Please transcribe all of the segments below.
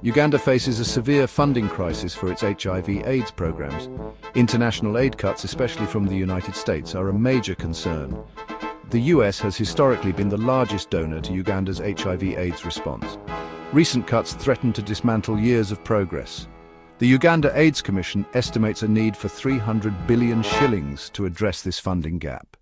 Uganda faces a severe funding crisis for its HIV/AIDS programs. International aid cuts, especially from the United States, are a major concern. The US has historically been the largest donor to Uganda's HIV/AIDS response. Recent cuts threaten to dismantle years of progress. The Uganda AIDS Commission estimates a need for 300 billion shillings to address this funding gap.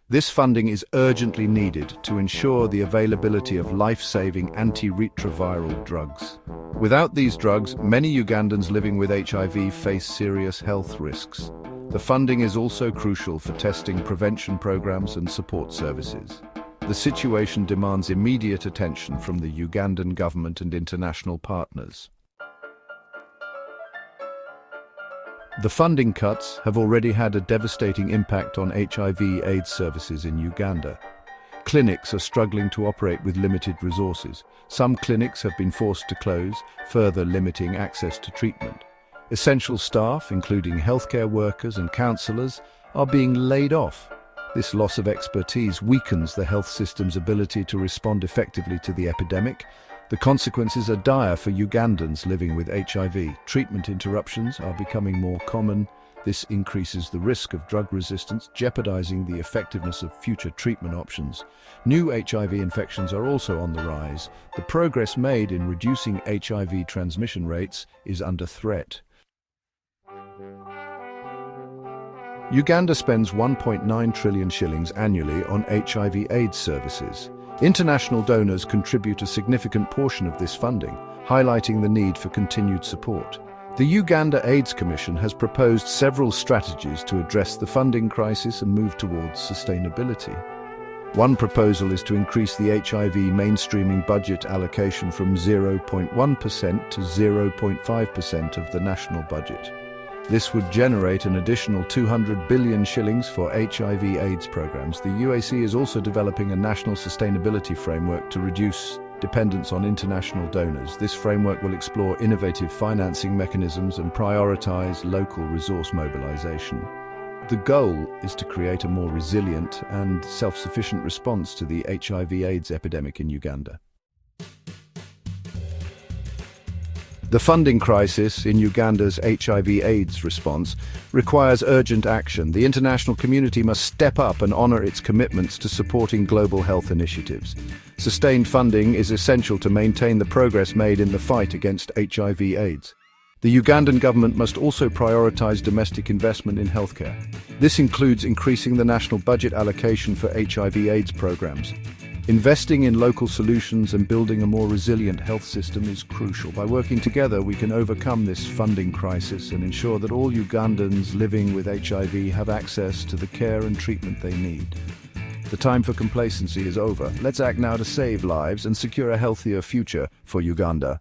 This funding is urgently needed to ensure the availability of life-saving antiretroviral drugs. Without these drugs, many Ugandans living with HIV face serious health risks. The funding is also crucial for testing, prevention programs and support services. The situation demands immediate attention from the Ugandan government and international partners. The funding cuts have already had a devastating impact on HIV/AIDS services in Uganda. Clinics are struggling to operate with limited resources. Some clinics have been forced to close, further limiting access to treatment. Essential staff, including healthcare workers and counselors, are being laid off. This loss of expertise weakens the health system's ability to respond effectively to the epidemic. The consequences are dire for Ugandans living with HIV. Treatment interruptions are becoming more common. This increases the risk of drug resistance, jeopardizing the effectiveness of future treatment options. New HIV infections are also on the rise. The progress made in reducing HIV transmission rates is under threat. Uganda spends 1.9 trillion shillings annually on HIV/AIDS services. International donors contribute a significant portion of this funding, highlighting the need for continued support. The Uganda AIDS Commission has proposed several strategies to address the funding crisis and move towards sustainability. One proposal is to increase the HIV mainstreaming budget allocation from 0.1% to 0.5% of the national budget. This would generate an additional 200 billion shillings for HIV/AIDS programs. The UAC is also developing a national sustainability framework to reduce dependence on international donors. This framework will explore innovative financing mechanisms and prioritize local resource mobilization. The goal is to create a more resilient and self-sufficient response to the HIV/AIDS epidemic in Uganda. The funding crisis in Uganda's HIV/AIDS response requires urgent action. The international community must step up and honor its commitments to supporting global health initiatives. Sustained funding is essential to maintain the progress made in the fight against HIV/AIDS. The Ugandan government must also prioritize domestic investment in healthcare. This includes increasing the national budget allocation for HIV/AIDS programs. Investing in local solutions and building a more resilient health system is crucial. By working together, we can overcome this funding crisis and ensure that all Ugandans living with HIV have access to the care and treatment they need. The time for complacency is over. Let's act now to save lives and secure a healthier future for Uganda.